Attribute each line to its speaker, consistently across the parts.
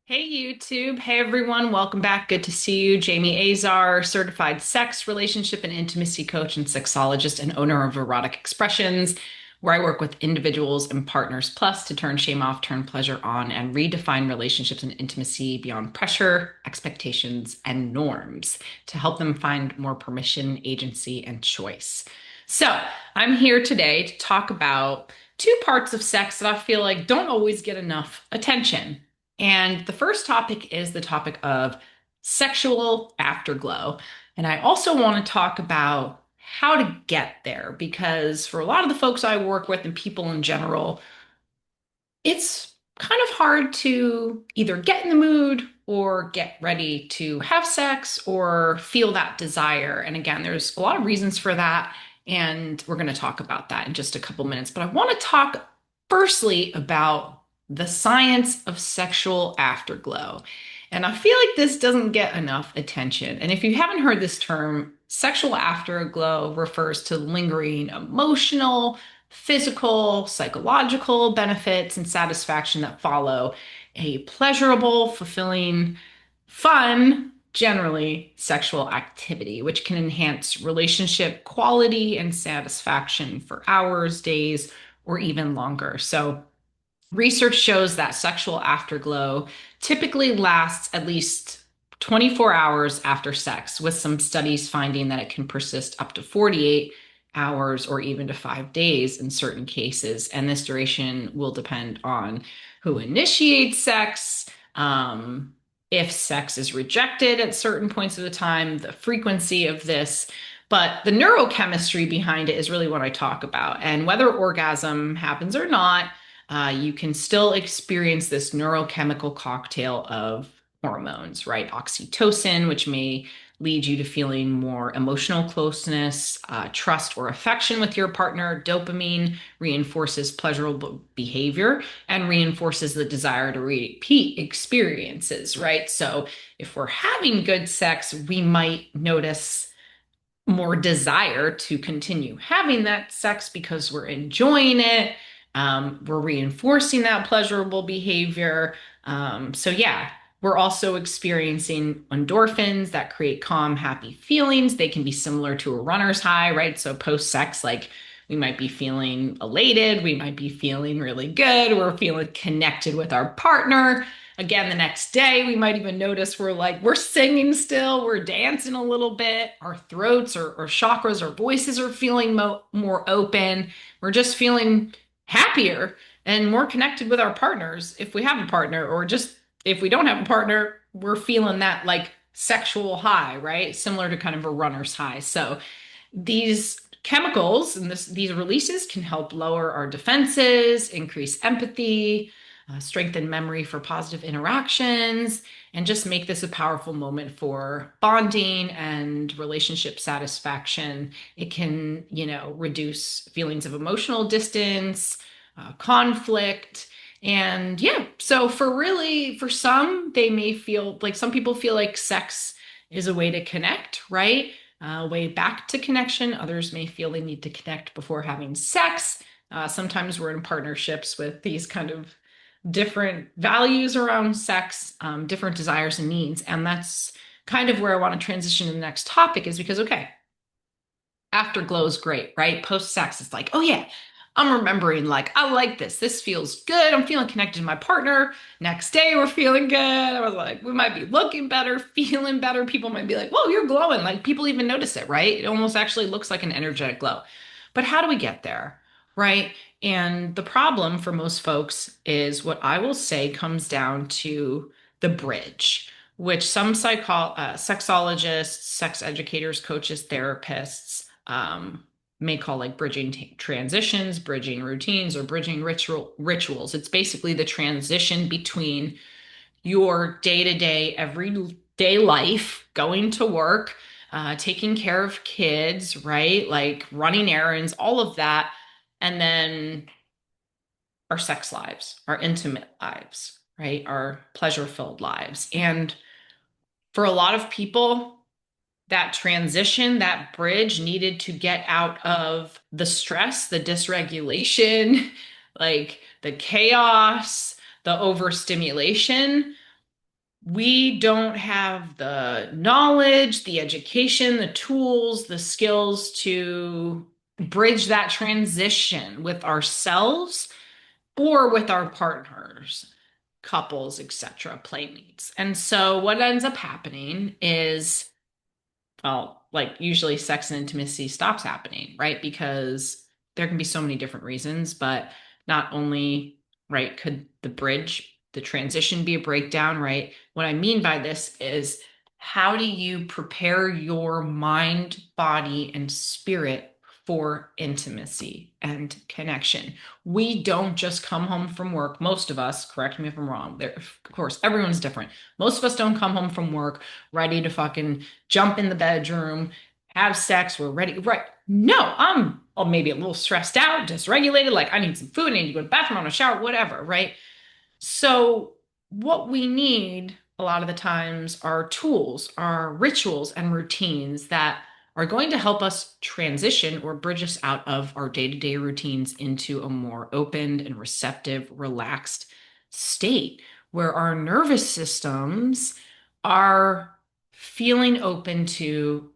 Speaker 1: Hey YouTube. Hey everyone. Welcome back. Good to see you. Jamie Azar, certified sex, relationship, and intimacy coach and sexologist and owner of Erotic Expressions, where I work with individuals and partners plus to turn shame off, turn pleasure on, and redefine relationships and intimacy beyond pressure, expectations, and norms to help them find more permission, agency, and choice. So, I'm here today to talk about two parts of sex that I feel like don't always get enough attention. And the first topic is the topic of sexual afterglow. And I also want to talk about how to get there because for a lot of the folks I work with and people in general, it's kind of hard to either get in the mood or get ready to have sex or feel that desire. And again, there's a lot of reasons for that. And we're going to talk about that in just a couple minutes. But I want to talk firstly about the science of sexual afterglow. And I feel like this doesn't get enough attention. And if you haven't heard this term, sexual afterglow refers to lingering emotional, physical, psychological benefits and satisfaction that follow a pleasurable, fulfilling, fun, generally sexual activity, which can enhance relationship quality and satisfaction for hours, days, or even longer. So, research shows that sexual afterglow typically lasts at least 24 hours after sex, with some studies finding that it can persist up to 48 hours or even to 5 days in certain cases. And this duration will depend on who initiates sex, if sex is rejected at certain points of the time, the frequency of this. But the neurochemistry behind it is really what I talk about. And whether orgasm happens or not, you can still experience this neurochemical cocktail of hormones, right? Oxytocin, which may lead you to feeling more emotional closeness, trust, or affection with your partner. Dopamine reinforces pleasurable behavior and reinforces the desire to repeat experiences, right? So if we're having good sex, we might notice more desire to continue having that sex because we're enjoying it. We're reinforcing that pleasurable behavior. So, yeah, we're also experiencing endorphins that create calm, happy feelings. They can be similar to a runner's high, right? So, post sex, like we might be feeling elated, we might be feeling really good, we're feeling connected with our partner. Again, the next day, we might even notice we're singing still, we're dancing a little bit, our throats or chakras or voices are feeling more open. We're just feeling happier and more connected with our partners if we have a partner, or just if we don't have a partner, we're feeling that like sexual high, right? Similar to kind of a runner's high. So these chemicals and these releases can help lower our defenses, increase empathy, strengthen memory for positive interactions, and just make this a powerful moment for bonding and relationship satisfaction. It can, reduce feelings of emotional distance, conflict. And yeah, so for some, they may feel like some people feel like sex is a way to connect, right? Way back to connection. Others may feel they need to connect before having sex. Sometimes we're in partnerships with these kind of different values around sex, different desires and needs. And that's kind of where I want to transition to the next topic is because, okay, afterglow is great, right? Post sex, it's like, oh yeah, I'm remembering, like, I like this. This feels good. I'm feeling connected to my partner. Next day, we're feeling good. I was like, we might be looking better, feeling better. People might be like, whoa, you're glowing. Like, people even notice it, right? It almost actually looks like an energetic glow. But how do we get there, right? And the problem for most folks is what I will say comes down to the bridge, which some sexologists, sex educators, coaches, therapists may call like bridging transitions, bridging routines, or bridging rituals. It's basically the transition between your day-to-day, everyday life, going to work, taking care of kids, right? Like running errands, all of that, and then our sex lives, our intimate lives, right? Our pleasure-filled lives. And for a lot of people, that transition, that bridge needed to get out of the stress, the dysregulation, like the chaos, the overstimulation. we don't have the knowledge, the education, the tools, the skills to bridge that transition with ourselves or with our partners, couples, etc., playmates. And so what ends up happening is, well, like usually sex and intimacy stops happening, right? Because there can be so many different reasons, but not only, right, could the transition be a breakdown, right? What I mean by this is how do you prepare your mind, body, and spirit for intimacy and connection? We don't just come home from work. Most of us, correct me if I'm wrong, there, of course, everyone's different. Most of us don't come home from work ready to fucking jump in the bedroom, have sex, we're ready. Right. No, I'm maybe a little stressed out, dysregulated, like I need some food, I need to go to the bathroom, I want to shower, whatever, right? So, what we need a lot of the times are tools, are rituals and routines that are going to help us transition or bridge us out of our day-to-day routines into a more open and receptive, relaxed state where our nervous systems are feeling open to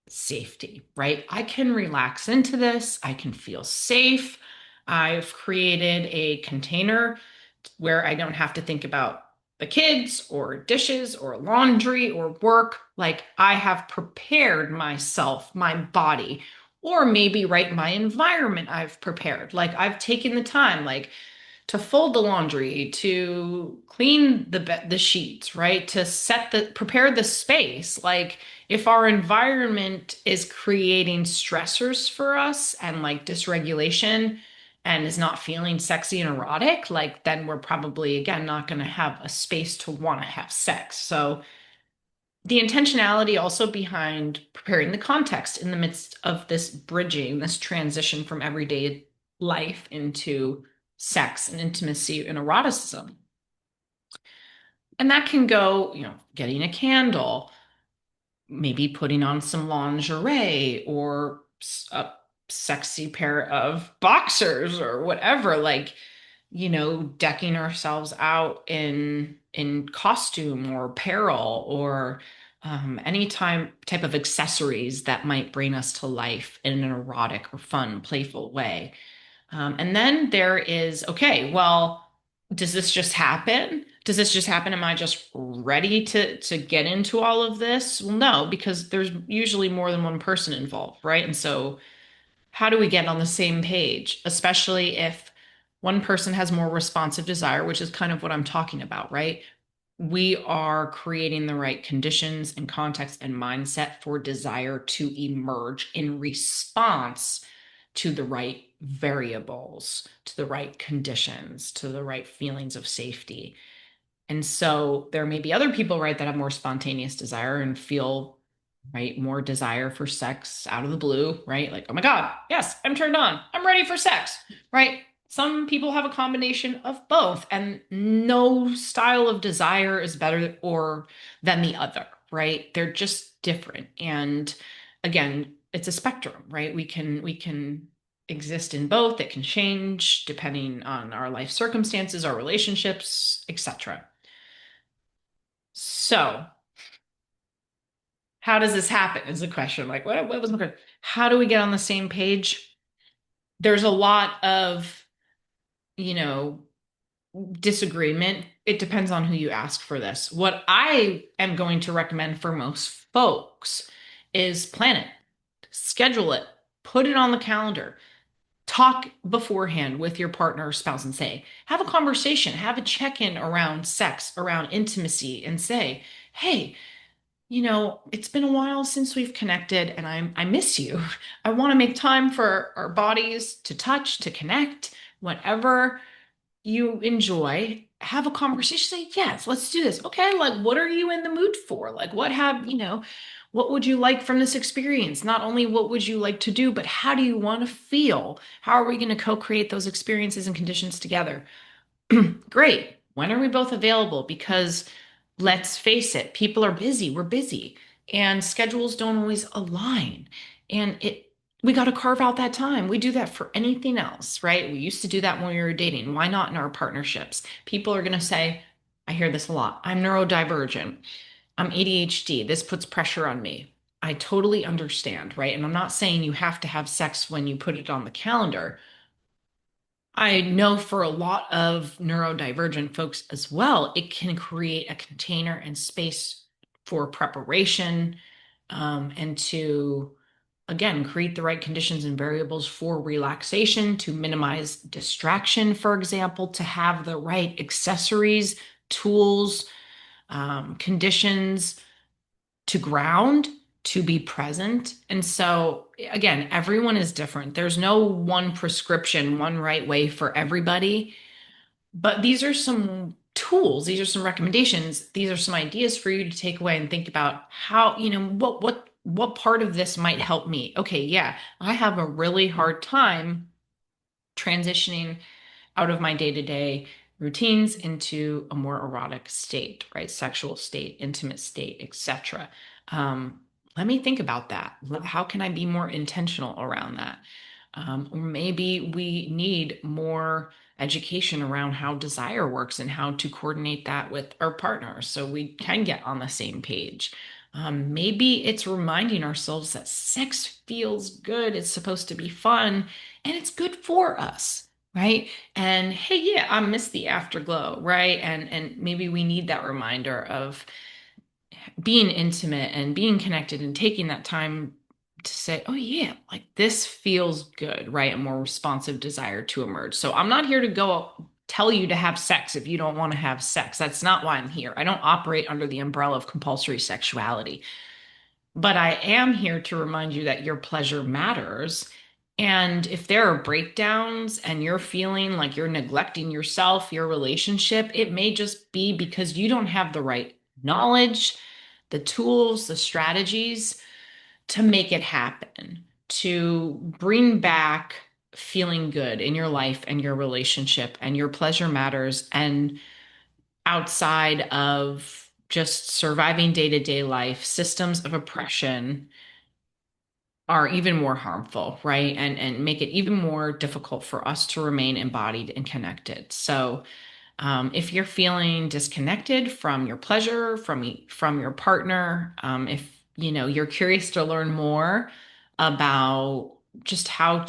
Speaker 1: safety, right? I can relax into this. I can feel safe. I've created a container where I don't have to think about the kids or dishes or laundry or work. Like I have prepared myself, my body, or maybe, right, my environment I've prepared. Like I've taken the time, like to fold the laundry, to clean the sheets, right? To prepare the space. Like if our environment is creating stressors for us and like dysregulation and is not feeling sexy and erotic, like then we're probably again not going to have a space to want to have sex. So the intentionality also behind preparing the context in the midst of this bridging, this transition from everyday life into sex and intimacy and eroticism. And that can go, getting a candle, maybe putting on some lingerie or a sexy pair of boxers or whatever, like, decking ourselves out in costume or apparel or any type of accessories that might bring us to life in an erotic or fun, playful way. And then there is, okay, well, does this just happen? Does this just happen? Am I just ready to get into all of this? Well, no, because there's usually more than one person involved, right? And so how do we get on the same page, especially if one person has more responsive desire, which is kind of what I'm talking about, right? We are creating the right conditions and context and mindset for desire to emerge in response to the right variables, to the right conditions, to the right feelings of safety. And so there may be other people, right, that have more spontaneous desire and feel, right, more desire for sex out of the blue, right? Like, oh my God, yes, I'm turned on. I'm ready for sex, right? Some people have a combination of both, and no style of desire is better or than the other, right? They're just different. And again, it's a spectrum, right? We can exist in both. It can change depending on our life circumstances, our relationships, etc. So, how does this happen? Is the question. Like, what was my question? How do we get on the same page? There's a lot of, you know, disagreement. It depends on who you ask for this. What I am going to recommend for most folks is plan it, schedule it, put it on the calendar, talk beforehand with your partner or spouse and say, have a conversation, have a check-in around sex, around intimacy, and say, hey, it's been a while since we've connected and I miss you. I want to make time for our bodies to touch, to connect, whatever you enjoy. Have a conversation. Say, yes, let's do this. Okay, like what are you in the mood for? Like what would you like from this experience? Not only what would you like to do, but how do you want to feel? How are we going to co-create those experiences and conditions together? Great. When are we both available? Because let's face it, people are busy. We're busy, and schedules don't always align. And we got to carve out that time. We do that for anything else, right? We used to do that when we were dating. Why not in our partnerships? People are going to say, I hear this a lot. I'm neurodivergent. I'm ADHD. This puts pressure on me. I totally understand, right? And I'm not saying you have to have sex when you put it on the calendar. I know for a lot of neurodivergent folks as well, it can create a container and space for preparation, and to, again, create the right conditions and variables for relaxation, to minimize distraction, for example, to have the right accessories, tools, conditions to ground, to be present. And so, again, everyone is different. There's no one prescription, one right way for everybody. But these are some tools, these are some recommendations, these are some ideas for you to take away and think about how, what part of this might help me. Okay, yeah, I have a really hard time transitioning out of my day-to-day routines into a more erotic state, right? Sexual state, intimate state, etc. Um, Let me think about that. How can I be more intentional around that? Or maybe we need more education around how desire works and how to coordinate that with our partner so we can get on the same page. Maybe it's reminding ourselves that sex feels good, it's supposed to be fun, and it's good for us, right? And hey, yeah, I miss the afterglow, right? And maybe we need that reminder of being intimate and being connected and taking that time to say, oh, yeah, like this feels good, right? A more responsive desire to emerge. So I'm not here to go tell you to have sex if you don't want to have sex. That's not why I'm here. I don't operate under the umbrella of compulsory sexuality. But I am here to remind you that your pleasure matters. And if there are breakdowns and you're feeling like you're neglecting yourself, your relationship, it may just be because you don't have the right knowledge, the tools, the strategies to make it happen, to bring back feeling good in your life and your relationship, and your pleasure matters. And outside of just surviving day-to-day life, systems of oppression are even more harmful, right? And make it even more difficult for us to remain embodied and connected. So if you're feeling disconnected from your pleasure, from your partner, if you're curious to learn more about just how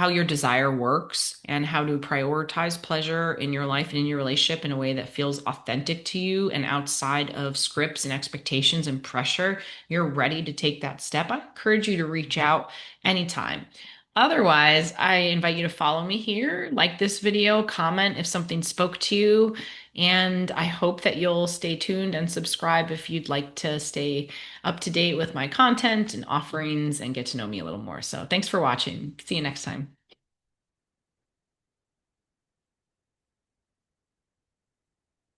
Speaker 1: your desire works and how to prioritize pleasure in your life and in your relationship in a way that feels authentic to you and outside of scripts and expectations and pressure, you're ready to take that step, I encourage you to reach out anytime. Otherwise, I invite you to follow me here, like this video, comment if something spoke to you, and I hope that you'll stay tuned and subscribe if you'd like to stay up to date with my content and offerings and get to know me a little more. So thanks for watching. See you next time.